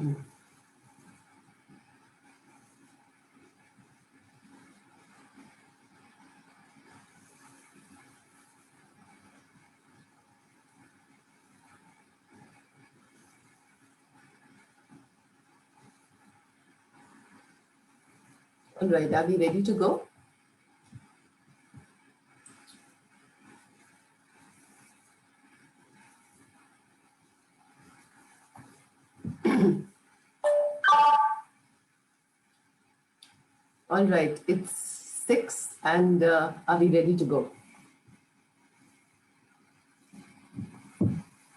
All right, are we ready to go? All right, it's 6 and are we ready to go?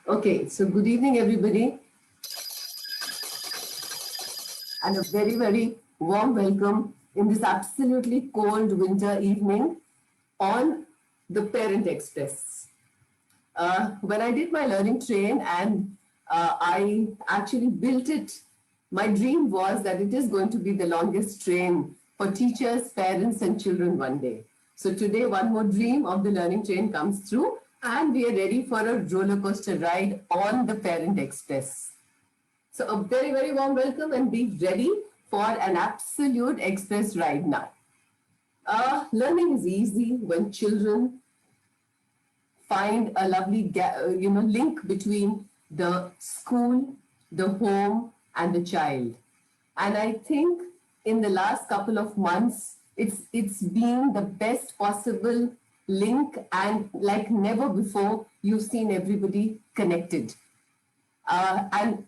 Okay, so good evening, everybody. And a very, very warm welcome in this absolutely cold winter evening on the Parent Express. When I did my learning train and I actually built it, my dream was that it is going to be the longest train for teachers, parents, and children one day. So today, one more dream of the learning train comes through, and we are ready for a roller coaster ride on the Parent Express. So a very, very warm welcome and be ready for an absolute express ride now. Learning is easy when children find a lovely link between the school, the home, and the child. And I think in the last couple of months, it's been the best possible link, and like never before, you've seen everybody connected. And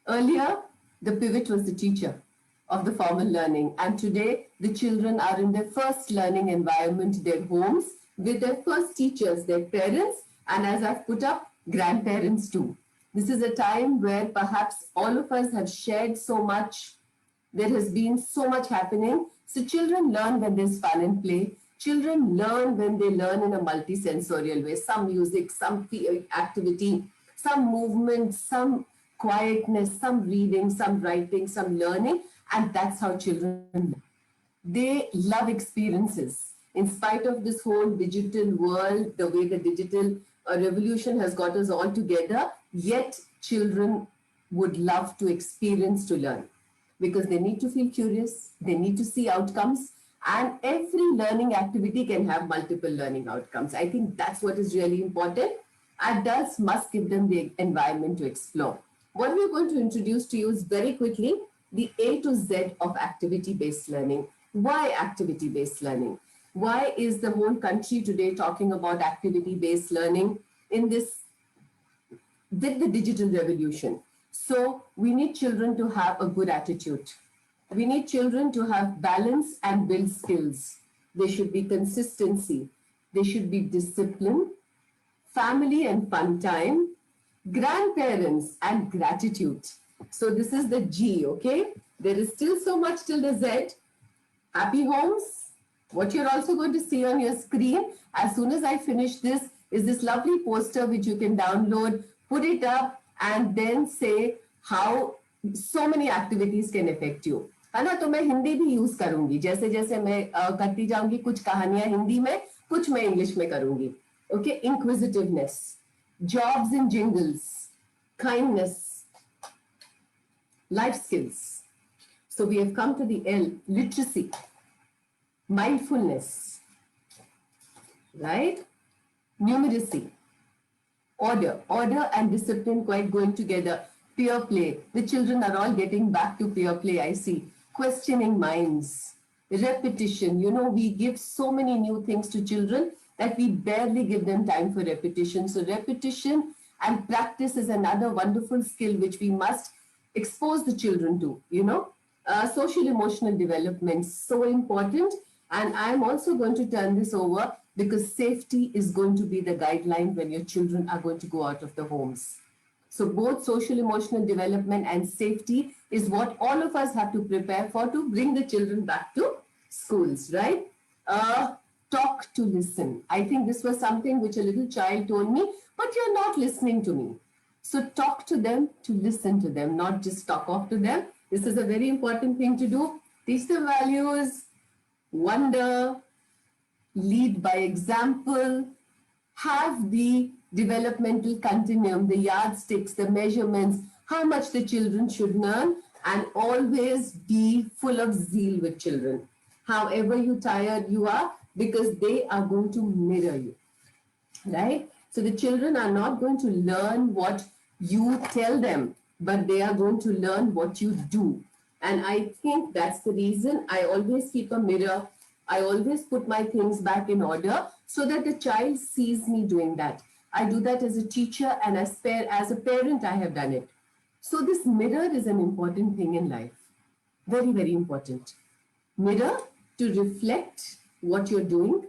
earlier, the pivot was the teacher of the formal learning. And today, the children are in their first learning environment, their homes, with their first teachers, their parents, and as I've put up, grandparents too. This is a time where perhaps all of us have shared so much. There has been so much happening. So children learn when there's fun and play. Children learn when they learn in a multisensorial way. Some music, some activity, some movement, some quietness, some reading, some writing, some learning. And that's how children learn. They love experiences. In spite of this whole digital world, the way the digital revolution has got us all together, yet children would love to experience to learn because they need to feel curious, they need to see outcomes, and every learning activity can have multiple learning outcomes. I think that's what is really important. Adults must give them the environment to explore. What we're going to introduce to you is very quickly the A to Z of activity-based learning. Why activity-based learning? Why is the whole country today talking about activity-based learning in this, with the digital revolution? So we need children to have a good attitude. We need children to have balance and build skills. There should be consistency. There should be discipline, family and fun time, grandparents and gratitude. So this is the G, okay? There is still so much till the Z. Happy homes. What you're also going to see on your screen as soon as I finish this is this lovely poster which you can download, put it up, and then say how so many activities can affect you. है ना? तो मैं हिंदी भी use करूंगी, जैसे जैसे मैं करती जाऊंगी, कुछ कहानियां हिंदी में, कुछ मैं इंग्लिश में करूंगी. Okay, inquisitiveness, jobs and jingles, kindness, life skills. So we have come to the L, literacy, mindfulness, right? Numeracy, order and discipline quite going together. Peer play. The children are all getting back to peer play, I see. Questioning minds, repetition. You know, we give so many new things to children that we barely give them time for repetition. So repetition and practice is another wonderful skill which we must expose the children to, you know. Social emotional development, so important. And I'm also going to turn this over because safety is going to be the guideline when your children are going to go out of the homes. So both social emotional development and safety is what all of us have to prepare for to bring the children back to schools, right? Talk to listen. I think this was something which a little child told me, but you're not listening to me. So talk to them, to listen to them, not just talk off to them. This is a very important thing to do. Teach the values, wonder, lead by example, have the developmental continuum, the yardsticks, the measurements, how much the children should learn, and always be full of zeal with children. However you tired you are, because they are going to mirror you, right? So the children are not going to learn what you tell them, but they are going to learn what you do. And I think that's the reason I always keep a mirror. I always put my things back in order so that the child sees me doing that. I do that as a teacher, and as a parent, I have done it. So this mirror is an important thing in life. Very, very important. Mirror to reflect what you're doing.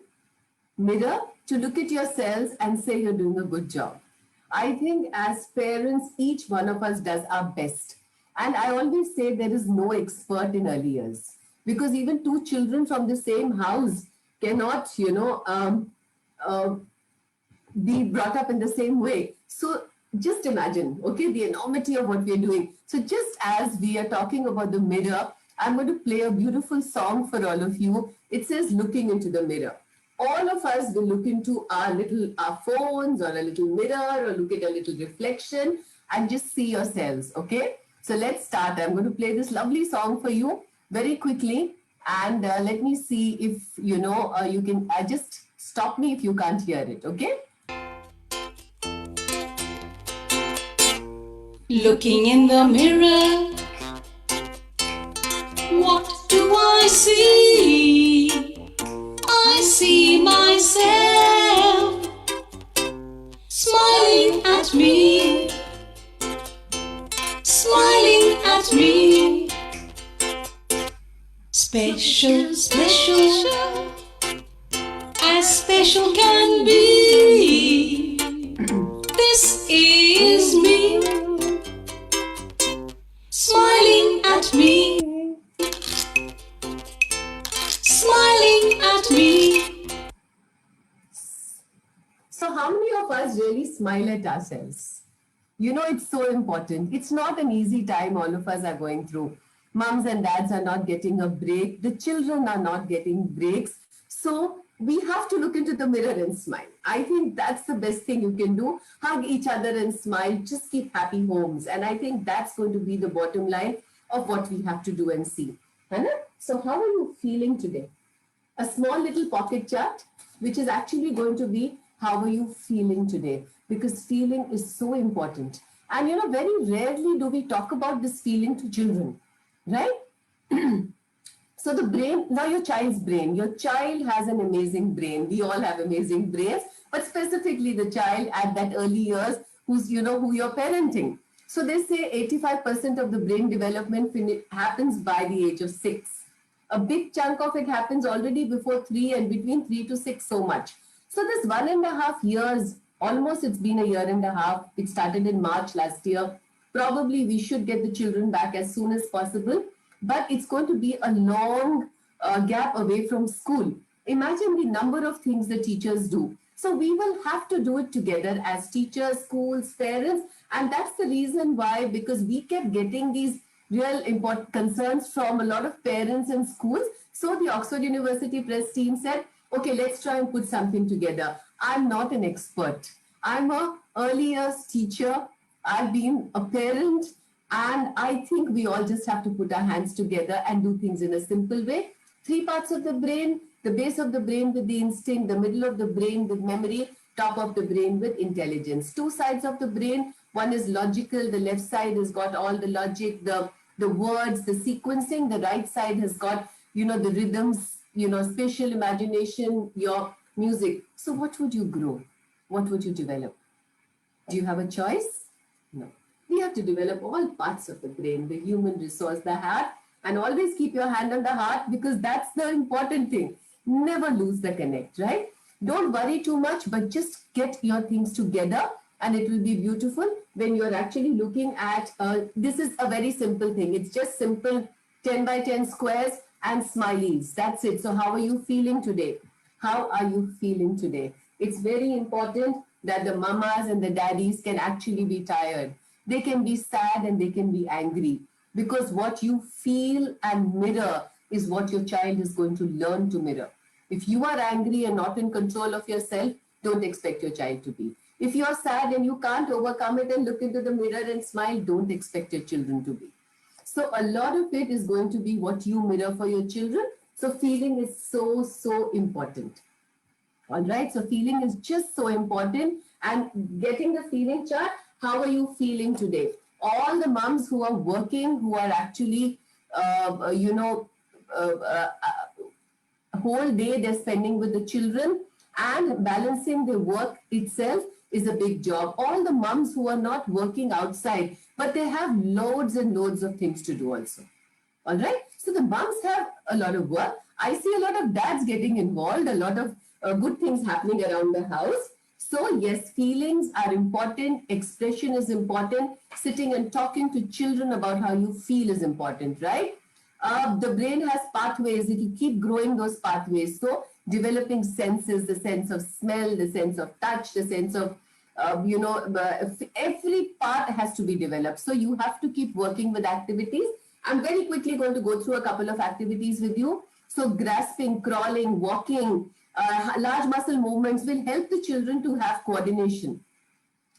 Mirror to look at yourselves and say you're doing a good job. I think as parents, each one of us does our best. And I always say there is no expert in early years, because even two children from the same house cannot, be brought up in the same way. So just imagine, okay, the enormity of what we're doing. So just as we are talking about the mirror, I'm going to play a beautiful song for all of you. It says looking into the mirror. All of us will look into our phones or a little mirror, or look at a little reflection and just see yourselves, okay? So let's start. I'm going to play this lovely song for you very quickly, and let me see if, you can just stop me if you can't hear it, okay? Looking in the mirror, what do I see? I see myself smiling at me, smiling at me. Special, special, as special can be. This is me, smiling at me, smiling at me. So how many of us really smile at ourselves? It's so important. It's not an easy time all of us are going through. Moms and dads are not getting a break. The children are not getting breaks. So we have to look into the mirror and smile. I think that's the best thing you can do. Hug each other and smile. Just keep happy homes. And I think that's going to be the bottom line of what we have to do and see. So how are you feeling today? A small little pocket chart, which is actually going to be how are you feeling today? Because feeling is so important. And very rarely do we talk about this feeling to children, right? So the brain, now your child has an amazing brain. We all have amazing brains, but specifically the child at that early years who you're parenting. So they say 85% of the brain development happens by the age of 6. A big chunk of it happens already before 3, and between 3 to 6 so much. So this 1.5 years, almost it's been a year and a half. It started in March last year. Probably we should get the children back as soon as possible, but it's going to be a long gap away from school. Imagine the number of things the teachers do. So we will have to do it together as teachers, schools, parents, and that's the reason why, because we kept getting these real important concerns from a lot of parents and schools. So the Oxford University Press team said, okay, let's try and put something together. I'm not an expert. I'm a early years teacher. I've been a parent, and I think we all just have to put our hands together and do things in a simple way. 3 parts of the brain: the base of the brain with the instinct, the middle of the brain with memory, top of the brain with intelligence. 2 sides of the brain. One is logical. The left side has got all the logic, the words, the sequencing. The right side has got, the rhythms, spatial imagination, your music. So what would you grow? What would you develop? Do you have a choice? No. We have to develop all parts of the brain, the human resource, the heart, and always keep your hand on the heart, because that's the important thing. Never lose the connect, right? Don't worry too much, but just get your things together, and it will be beautiful when you're actually looking at, this is a very simple thing. It's just simple 10 by 10 squares and smileys. That's it. So how are you feeling today? How are you feeling today? It's very important that the mamas and the daddies can actually be tired. They can be sad and they can be angry, because what you feel and mirror is what your child is going to learn to mirror. If you are angry and not in control of yourself, don't expect your child to be. If you're sad and you can't overcome it and look into the mirror and smile, don't expect your children to be. So a lot of it is going to be what you mirror for your children. So feeling is so, so important. All right. So feeling is just so important. And getting the feeling chart, how are you feeling today? All the moms who are working, who are actually, uh, uh, whole day they're spending with the children and balancing the work itself is a big job. All the moms who are not working outside, but they have loads and loads of things to do also. All right. So the moms have a lot of work. I see a lot of dads getting involved, a lot of good things happening around the house. So yes, feelings are important. Expression is important. Sitting and talking to children about how you feel is important, right? The brain has pathways. It will keep growing those pathways. So developing senses, the sense of smell, the sense of touch, the sense of every part has to be developed. So you have to keep working with activities. I'm very quickly going to go through a couple of activities with you. So grasping, crawling, walking, large muscle movements will help the children to have coordination,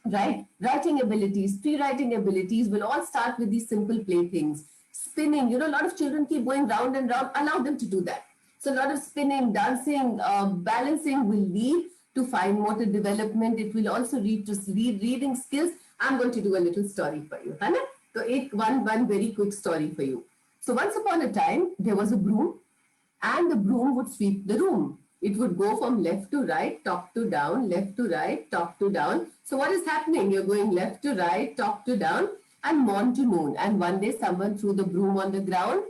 right? Writing abilities, pre-writing abilities will all start with these simple playthings. Spinning, a lot of children keep going round and round, allow them to do that. So a lot of spinning, dancing, balancing will lead to fine motor development. It will also lead to reading skills. I'm going to do a little story for you. Hana? So one very quick story for you. So once upon a time, there was a broom and the broom would sweep the room. It would go from left to right, top to down, left to right, top to down. So what is happening? You're going left to right, top to down, and morn to noon. And one day someone threw the broom on the ground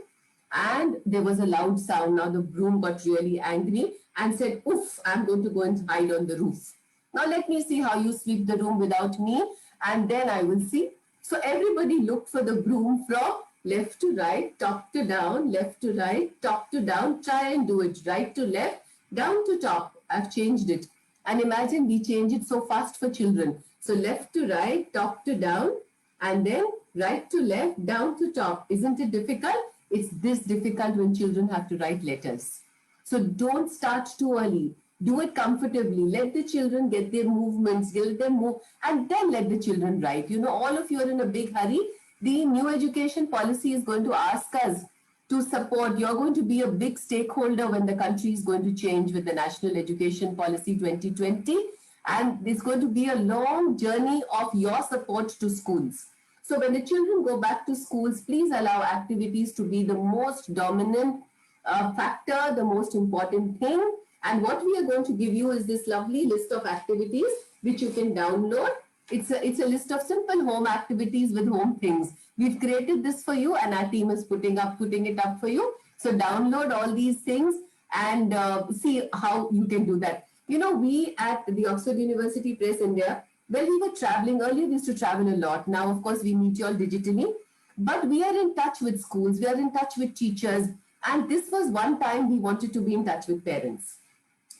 and there was a loud sound. Now the broom got really angry and said, oof, I'm going to go and hide on the roof. Now let me see how you sweep the room without me, and then I will see. So everybody looked for the broom from left to right, top to down, left to right, top to down. Try and do it right to left, down to top. I've changed it. And imagine we change it so fast for children. So left to right, top to down, and then right to left, down to top. Isn't it difficult? It's this difficult when children have to write letters. So don't start too early. Do it comfortably. Let the children get their movements, let them move, and then let the children write. All of you are in a big hurry. The new education policy is going to ask us to support. You're going to be a big stakeholder when the country is going to change with the National Education Policy 2020. And it's going to be a long journey of your support to schools. So when the children go back to schools, please allow activities to be the most dominant factor, the most important thing. And what we are going to give you is this lovely list of activities which you can download. It's a list of simple home activities with home things. We've created this for you and our team is putting it up for you. So download all these things and see how you can do that. We at the Oxford University Press India, when we were traveling, earlier we used to travel a lot. Now, of course, we meet you all digitally. But we are in touch with schools, we are in touch with teachers. And this was one time we wanted to be in touch with parents.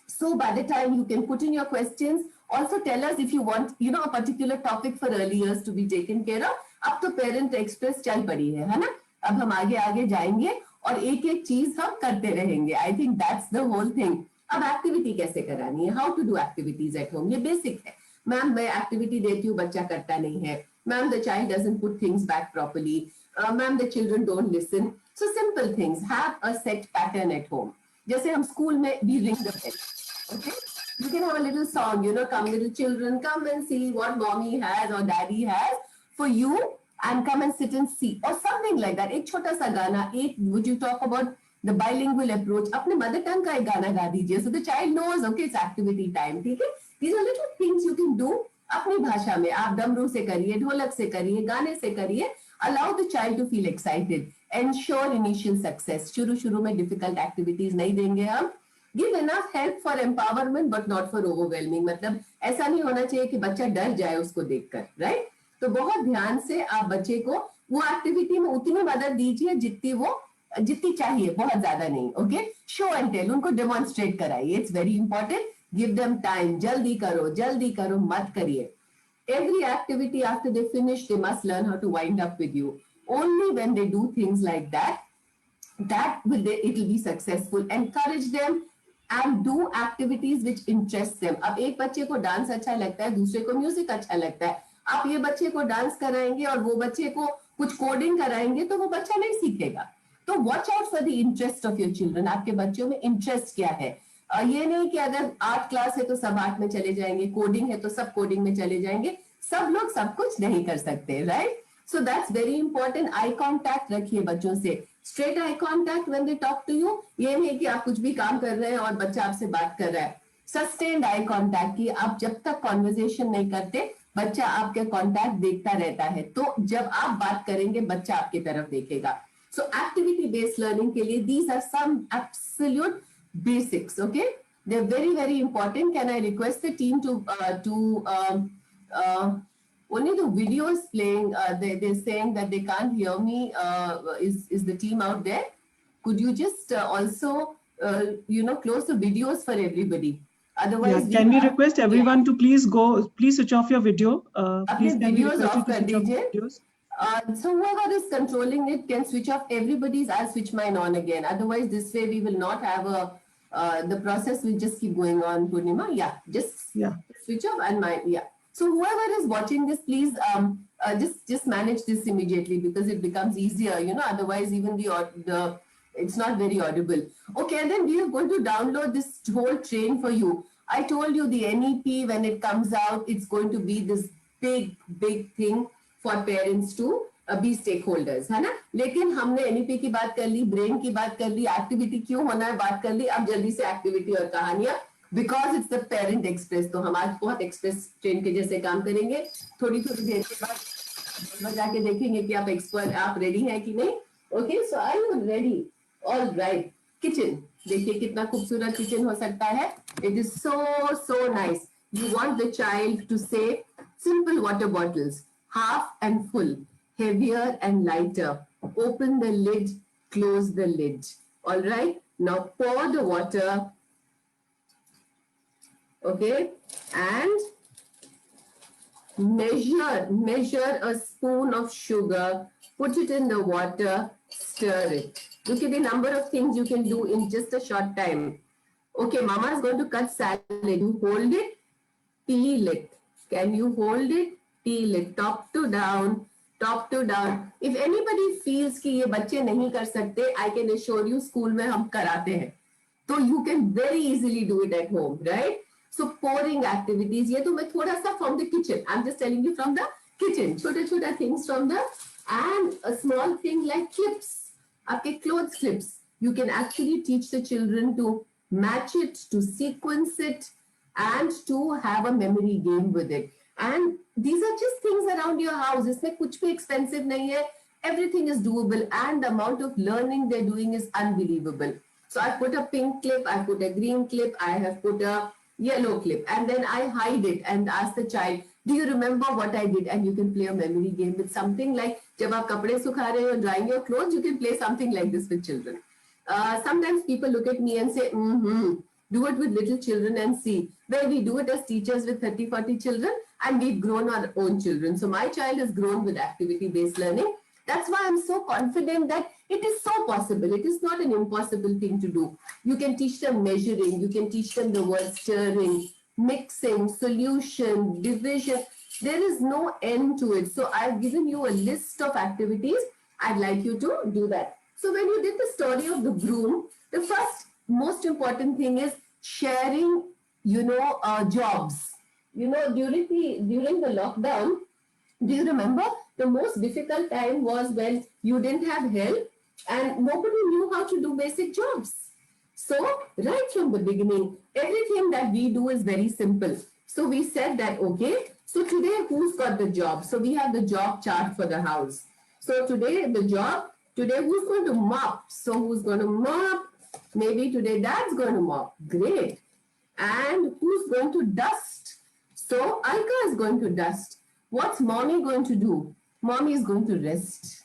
So by the time you can put in your questions, also tell us if you want, a particular topic for early years to be taken care of. अब तो parent express चल पड़ी है ना? अब हम आगे आगे जाएंगे और एक एक चीज हम करते रहेंगे. I think that's the whole thing. अब एक्टिविटी कैसे करानी है? How to do activities at home? ये बेसिक है. मैम मैं एक्टिविटी देती हूँ, बच्चा करता नहीं है. Ma'am, the child doesn't put things back properly. Ma'am, the children don't listen. So simple things. Have a set pattern at home. जैसे हम स्कूल में we ring the bell. Okay? You can have a little song, come little children, come and see what mommy has or daddy has for you and come and sit and see or something like that. एक छोटा सा गाना, would you talk about the bilingual approach? अपने mother tongue का एक गाना गा दीजिए. So the child knows, okay, it's activity time. ठीक है? These are little things you can do अपनी भाषा में. आप डमरू से करिए, ढोलक से करिए, गाने से करिए. Allow the child to feel excited. Ensure initial success. शुरू में difficult activities नहीं देंगे हम. Give enough help for empowerment but not for overwhelming. मतलब ऐसा नहीं होना चाहिए कि बच्चा डर जाए उसको देखकर, right? तो बहुत ध्यान से आप बच्चे को वो एक्टिविटी में उतनी मदद दीजिए जितनी चाहिए, बहुत ज्यादा नहीं. ओके, शो एंड टेल, उनको डेमोन्स्ट्रेट कराइए. It's very important. Give them time. जल्दी करो, मत करिए. Every activity after they finish, they must learn how to wind up with you. Only when they do things like that, it will be successful. Encourage them. and do activities which interest them. अब एक बच्चे को dance अच्छा लगता है, दूसरे को music अच्छा लगता है. आप ये बच्चे को डांस कराएंगे और वो बच्चे को कुछ कोडिंग कराएंगे तो वो बच्चा नहीं सीखेगा. तो watch out for the interest of your children. आपके बच्चों में इंटरेस्ट क्या है? ये नहीं कि अगर आर्ट क्लास है तो सब आर्ट में चले जाएंगे, कोडिंग है तो सब कोडिंग में चले जाएंगे. सब लोग सब कुछ नहीं कर सकते, right? So that's very important. Eye contact रखिए बच्चों से. Straight eye contact when they talk to you. ये नहीं कि आप कुछ भी काम कर रहे हैं और बच्चा आपसे बात कर रहा है. सस्टेन्ड आई कॉन्टैक्ट की आप जब तक कॉन्वर्जेशन नहीं करते, बच्चा आपके कॉन्टैक्ट देखता रहता है. तो जब आप बात करेंगे बच्चा आपकी तरफ देखेगा. So activity based learning के लिए these are some absolute basics, okay? They're very very important. Can I request the team to only the video is playing. They're saying that they can't hear me. Is the team out there? Could you just also close the videos for everybody? Otherwise, can we request everyone to please switch off your video? Please can we videos request you off to kar switch off dijiye. videos? So whoever is controlling it can switch off everybody's. I'll switch mine on again. Otherwise, this way we will not have the process will just keep going on. Purnima, just switch off and mine. So whoever is watching this, please just manage this immediately because it becomes easier. Otherwise, even the it's not very audible. Okay, and then we are going to download this whole train for you. I told you the NEP when it comes out, it's going to be this big thing for parents to be stakeholders, है ना? लेकिन हमने NEP की बात कर ली, brain की बात कर ली, एक्टिविटी क्यों होना है बात कर ली. अब जल्दी से एक्टिविटी और कहानियां, because it's the parent express. तो हम आज बहुत एक्सप्रेस ट्रेन के जैसे काम करेंगे. थोड़ी देर के बाद जाके देखेंगे कि आप एक्सपर्ट, आप रेडी हैं कि नहीं. Okay, so I you ready? All right. Kitchen देखिए कितना खूबसूरत किचन हो सकता है. It is so nice. You want the child to say simple water bottles, half and full, heavier and lighter. Open the lid, close the lid. All right. Now pour the water. Okay. And measure a spoon of sugar. Put it in the water. Stir it. Look at the number of things you can do in just a short time. Okay, Mama is going to cut salad. You hold it, peel it. Can you hold it? Peel it, top to down. If anybody feels कि ये बच्चे नहीं कर सकते, I can assure you school में हम कराते हैं. So you can very easily do it at home, right? So pouring activities, ये तो मैं थोड़ा सा from the kitchen. I'm just telling you from the kitchen. छोटा things from the, and a small thing like clips. आपके clothes clips. You can actually teach the children to match it, to sequence it, and to have a memory game with it. And these are just things around your house. इसमें कुछ भी expensive नहीं है. Everything is doable, and the amount of learning they're doing is unbelievable. So I put a pink clip, I put a green clip, I have put a yellow clip, and then I hide it and ask the child, do you remember what I did? And you can play a memory game with something like, जब आप कपड़े सुखा रहे हो, drying your clothes, you can play something like this with children. Sometimes people look at me and say, do it with little children and see. Well, we do it as teachers with 30, 40 children, and we've grown our own children. So my child has grown with activity-based learning. That's why I'm so confident that it is so possible. It is not an impossible thing to do. You can teach them measuring. You can teach them the word stirring, mixing, solution, division. There is no end to it. So I've given you a list of activities. I'd like you to do that. So when you did the story of the broom, the first most important thing is sharing, jobs. During the lockdown, do you remember the most difficult time was when you didn't have help and nobody knew how to do basic jobs. So right from the beginning, everything that we do is very simple. So we said that, okay, so today who's got the job? So we have the job chart for the house. So today who's going to mop? So who's going to mop? Maybe today dad's going to mop. Great. And who's going to dust? So Alka is going to dust. What's mommy going to do? Mommy is going to rest.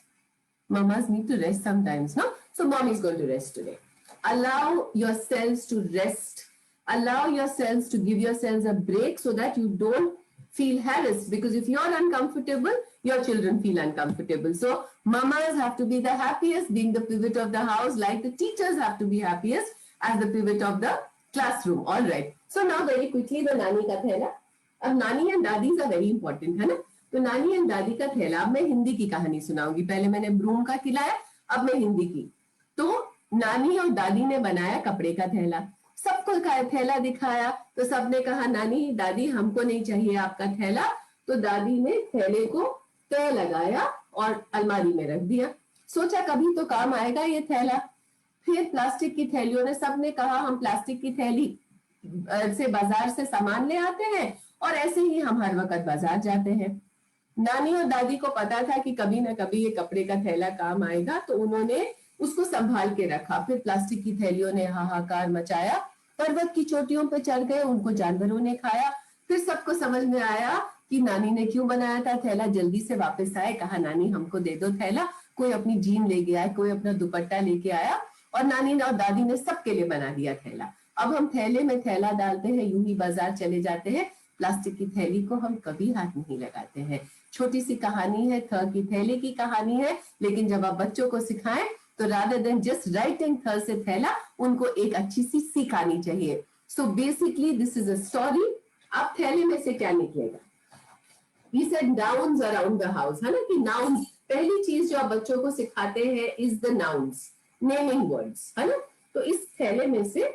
Mamas need to rest sometimes, no? So mommy is going to rest today. Allow yourselves to rest. Allow yourselves to give yourselves a break so that you don't feel harassed. Because if you're uncomfortable, your children feel uncomfortable. So mamas have to be the happiest, being the pivot of the house, like the teachers have to be happiest as the pivot of the classroom, all right. So now very quickly the नानी का थैला. अब नानी and दादी are very important, है ना. तो नानी एंड दादी का थैला. अब मैं हिंदी की कहानी सुनाऊंगी. पहले मैंने ब्रूम का खिलाया, अब मैं हिंदी की. तो नानी और दादी ने बनाया कपड़े का थैला. सबको थैला दिखाया तो सबने कहा नानी दादी हमको नहीं चाहिए आपका थैला. तो दादी ने थैले को तय लगाया और अलमारी में रख दिया. सोचा कभी तो काम आएगा ये थैला. फिर प्लास्टिक की थैलियों ने, सबने कहा हम प्लास्टिक की थैली से बाजार से सामान ले आते हैं और ऐसे ही हम हर वक्त बाजार जाते हैं. नानी और दादी को पता था कि कभी ना कभी ये कपड़े का थैला काम आएगा, तो उन्होंने उसको संभाल के रखा. फिर प्लास्टिक की थैलियों ने हाहाकार मचाया. पर्वत की चोटियों पर चढ़ गए, उनको जानवरों ने खाया. फिर सबको समझ में आया कि नानी ने क्यों बनाया था थैला. जल्दी से वापस आए, कहा नानी हमको दे दो थैला. कोई अपनी जीन ले गया, कोई अपना दुपट्टा लेके आया और नानी और दादी ने सबके लिए बना दिया थैला. अब हम थैले में थैला डालते हैं, यूं ही बाजार चले जाते हैं. प्लास्टिक की थैली को हम कभी हाथ नहीं लगाते हैं. छोटी सी कहानी है, थ की थैले की कहानी है. लेकिन जब आप बच्चों को सिखाएं तो रादर देन जस्ट राइटिंग थ से थैला, उनको एक अच्छी सी सीख आनी चाहिए. So basically this is a story. अब थैले में से क्या निकलेगा? We said nouns around the house, है ना. कि nouns, पहली चीज जो आप बच्चों को सिखाते हैं is the nouns, naming words, है ना. तो इस थैले में से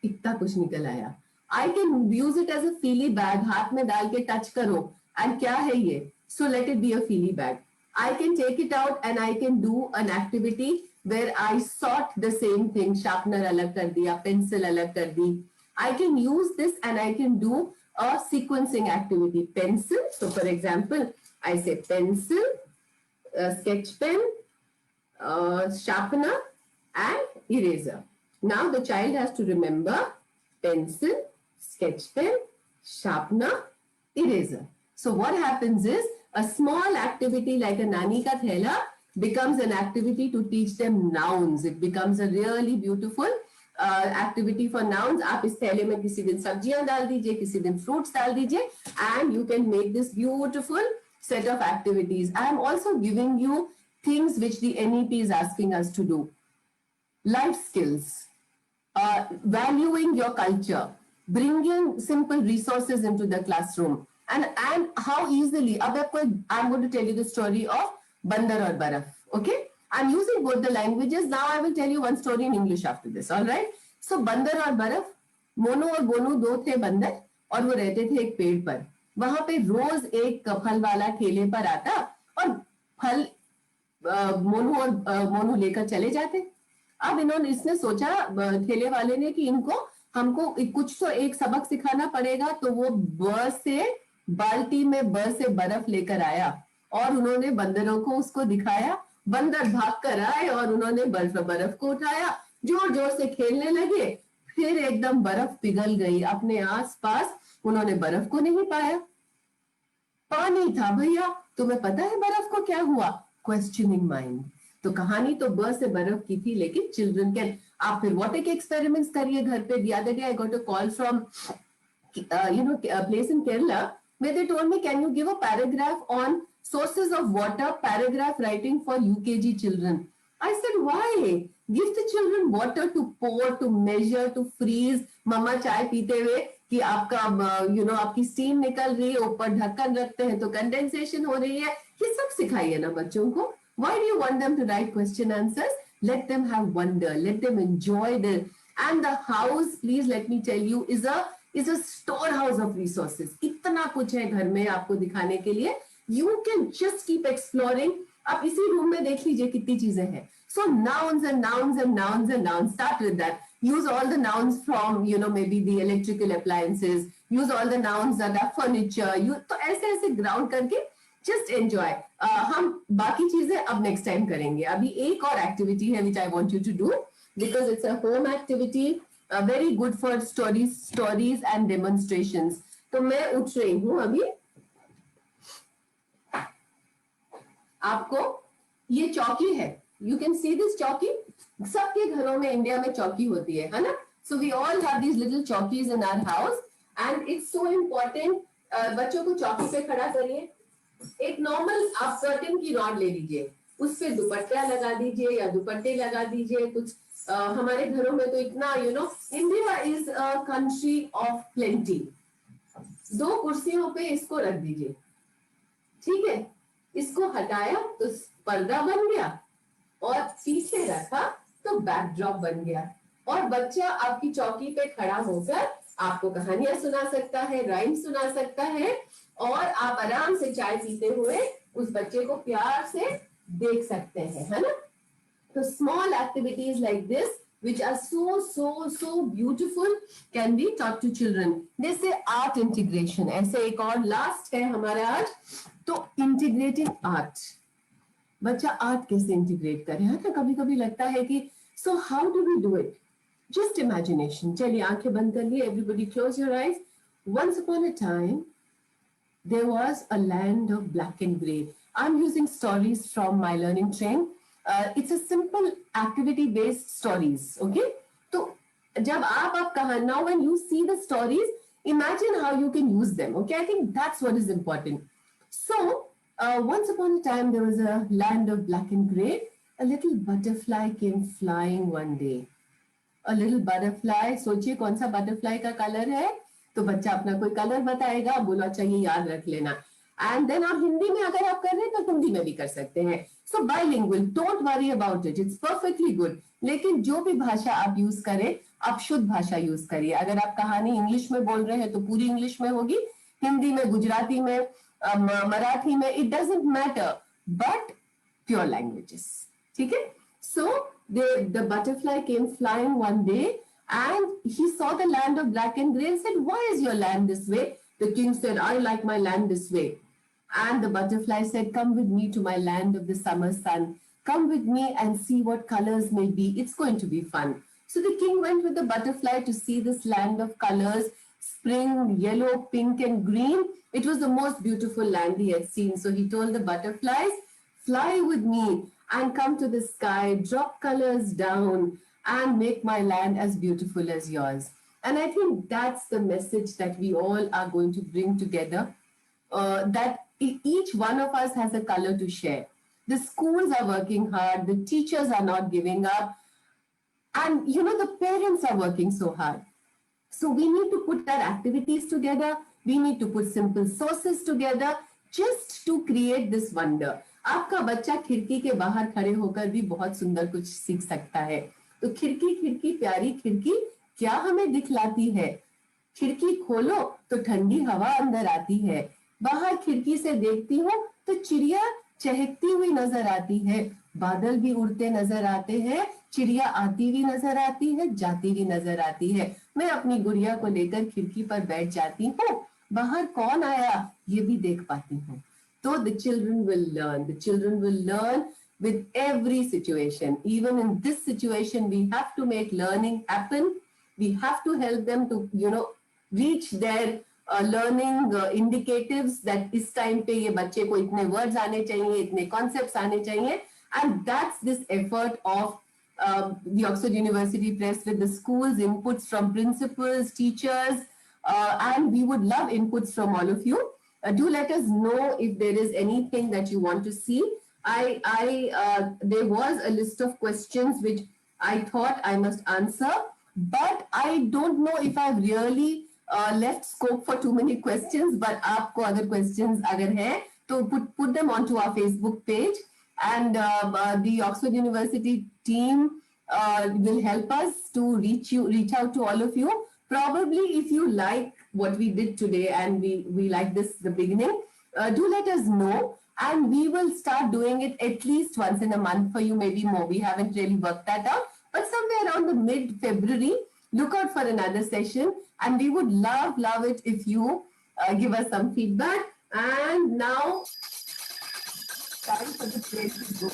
इतना कुछ निकल आया. I can use it as a feely bag. हाथ में डाल के टच करो and क्या है ये? So let it be a feely bag. I can take it out and I can do an activity where I sort the same thing. Sharpener अलग कर दिया, pencil अलग कर दी. I can use this and I can do a sequencing activity. Pencil. So for example, I say pencil, sketch pen, sharpener and eraser. Now the child has to remember pencil, sketch pen, sharpener, eraser. So what happens is a small activity like a nani ka thela becomes an activity to teach them nouns. It becomes a really beautiful activity for nouns. आप इस थैले में किसी दिन सब्जियां डाल दीजिए, किसी दिन fruits डाल दीजिए, and you can make this beautiful set of activities. I am also giving you things which the NEP is asking us to do. Life skills, valuing your culture, bringing simple resources into the classroom, and how easily. अब आपको, I'm going to tell you the story of बंदर और बर्फ. Okay, I'm using both the languages. Now I will tell you one story in English after this. All right. So बंदर और बर्फ, मोनू और बोनू दो थे बंदर और वो रहते थे एक पेड़ पर. वहां पे रोज एक फल वाला ठेले पर आता और फल मोनू लेकर चले जाते. अब इसने सोचा ठेले वाले ने कि हमको कुछ तो एक सबक सिखाना पड़ेगा. तो वो बाल्टी में से बर्फ लेकर आया और उन्होंने बंदरों को उसको दिखाया. बंदर भाग कर आए और उन्होंने बर्फ को उठाया, जोर जोर से खेलने लगे. फिर एकदम बर्फ पिघल गई. अपने आसपास उन्होंने बर्फ को नहीं पाया. पानी था भैया. तुम्हें पता है बर्फ को क्या हुआ? Questioning mind. तो कहानी तो से बर्फ की थी, लेकिन चिल्ड्रन कैन. आप फिर वाटर के एक्सपेरिमेंट्स करिए घर पे. The other day I got a call from a place in Kerala where they told me, can you give a paragraph on sources of water, paragraph writing for UKG children. I said, why? Give the children water to pour, to measure, to freeze. मम्मा चाय पीते हुए कि आपका आपकी steam निकल रही है, ऊपर ढक्कन रखते हैं तो कंडेंसेशन हो रही है. ये सब सिखाइए ना बच्चों को. Why do you want them to write question answers? Let them have wonder. Let them enjoy this. And the house, please let me tell you, is a storehouse of resources. इतना कुछ है घर में आपको दिखाने के लिए. You can just keep exploring. आप इसी रूम में देख लीजिए कितनी चीजें हैं. So nouns and nouns and nouns and nouns. Start with that. Use all the nouns from maybe the electrical appliances. Use all the nouns that are furniture. तो ऐसे ग्राउंड करके just enjoy. हम बाकी चीजें अब next time करेंगे. अभी एक और activity है which I want you to do because it's a home activity, very good for stories and demonstrations. तो मैं उठ रही हूँ अभी. आपको ये चौकी है. You can see this चौकी. सबके घरों में इंडिया में चौकी होती है ना. So we all have these little चौकीज in our house and it's so important. बच्चों को चौकी पे खड़ा करिए. एक नॉर्मल आप कर्टन की रॉड ले लीजिए, उस पे दुपट्टा लगा दीजिए या दुपट्टे लगा दीजिए, कुछ हमारे घरों में तो इतना India is a country of plenty. 2 कुर्सियों पे इसको रख दीजिए, ठीक है. इसको हटाया तो पर्दा बन गया, और पीछे रखा तो बैकड्रॉप बन गया, और बच्चा आपकी चौकी पे खड़ा होकर आपको कहानियां सुना सकता है, राइम सुना सकता है, और आप आराम से चाय पीते हुए उस बच्चे को प्यार से देख सकते हैं, है ना. तो small activities like this, which are so beautiful, can be taught to children. जैसे art integration, ऐसे एक और लास्ट है हमारा आज. तो integrating art, बच्चा आर्ट कैसे इंटीग्रेट करे, है ना. कभी कभी लगता है कि so how do we do it. Just imagination. चलिए आंखें बंद कर लिए, everybody close your eyes. Once upon a time there was a land of black and gray. I'm using stories from my learning train. It's a simple activity based stories, okay. तो जब आप कहा, now when you see the stories, imagine how you can use them, okay. I think that's what is important. So once upon a time there was a land of black and gray. A little butterfly came flying one day. A little butterfly. सोचिए कौन सा butterfly का colour है. तो बच्चा अपना कोई colour बताएगा, बोलो अच्छा ये याद रख लेना. एंड देन आप हिंदी में अगर आप कर रहे हैं तो हिंदी में भी कर सकते हैं. So bilingual, don't worry about it, it's perfectly good. लेकिन जो भी भाषा आप यूज करें, आप शुद्ध भाषा यूज करिए. अगर आप कहानी इंग्लिश में बोल रहे हैं तो पूरी इंग्लिश में होगी, हिंदी में, गुजराती में, मराठी में, it doesn't matter, but pure languages, ठीक है. सो the butterfly came flying one day, and he saw the land of black and gray and said, why is your land this way? The king said, I like my land this way. And the butterfly said, come with me to my land of the summer sun. Come with me and see what colors may be. It's going to be fun. So the king went with the butterfly to see this land of colors, spring, yellow, pink and green. It was the most beautiful land he had seen. So he told the butterflies, fly with me and come to the sky, drop colors down, and make my land as beautiful as yours. And I think that's the message that we all are going to bring together, that each one of us has a color to share. The schools are working hard, the teachers are not giving up, and the parents are working so hard. So we need to put our activities together. We need to put simple sources together just to create this wonder. आपका बच्चा खिड़की के बाहर खड़े होकर भी बहुत सुंदर कुछ सीख सकता है. तो खिड़की खिड़की प्यारी खिड़की क्या हमें दिखलाती है. खिड़की खोलो तो ठंडी हवा अंदर आती है. बाहर खिड़की से देखती हूँ तो चिड़िया चहकती हुई नजर आती है. बादल भी उड़ते नजर आते हैं. चिड़िया आती भी नजर आती है, जाती भी नजर आती है. मैं अपनी गुड़िया को लेकर खिड़की पर बैठ जाती हूँ. बाहर कौन आया ये भी देख पाती हूँ. So the children will learn. The children will learn with every situation. Even in this situation, we have to make learning happen. We have to help them to, reach their learning indicatives that इस time पे ये बच्चे को इतने words आने चाहिए, इतने concepts आने चाहिए. And that's this effort of the Oxford University Press with the schools, inputs from principals, teachers, and we would love inputs from all of you. Do let us know if there is anything that you want to see. There was a list of questions which I thought I must answer, but I don't know if I've really left scope for too many questions. But आपको अगर questions अगर हैं तो put them onto our Facebook page, and the Oxford University team will help us to reach out to all of you. Probably if you like what we did today and we like this the beginning, do let us know, and we will start doing it at least once in a month for you, maybe more. We haven't really worked that out, but somewhere around the mid-February, look out for another session, and we would love it if you give us some feedback. And now time for the place to go.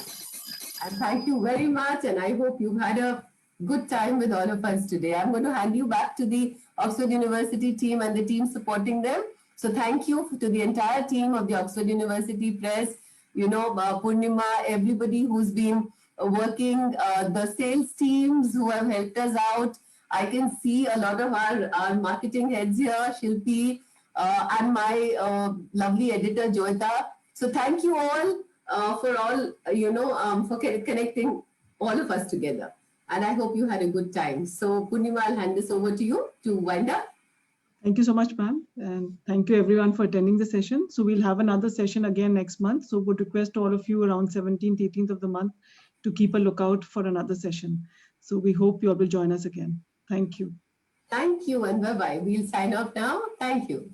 And thank you very much, and I hope you've had a good time with all of us today. I'm going to hand you back to the Oxford University team and the team supporting them. So thank you to the entire team of the Oxford University Press, Purnima, everybody who's been working, the sales teams who have helped us out. I can see a lot of our marketing heads here, Shilpi, and my lovely editor, Joyita. So thank you all for all, for connecting all of us together. and I hope you had a good time. So, Purnima, I'll hand this over to you to wind up. Thank you so much, ma'am. And thank you everyone for attending the session. So we'll have another session again next month. So would request all of you around 17th, 18th of the month to keep a lookout for another session. So we hope you all will join us again. Thank you. Thank you and bye-bye. We'll sign off now. Thank you.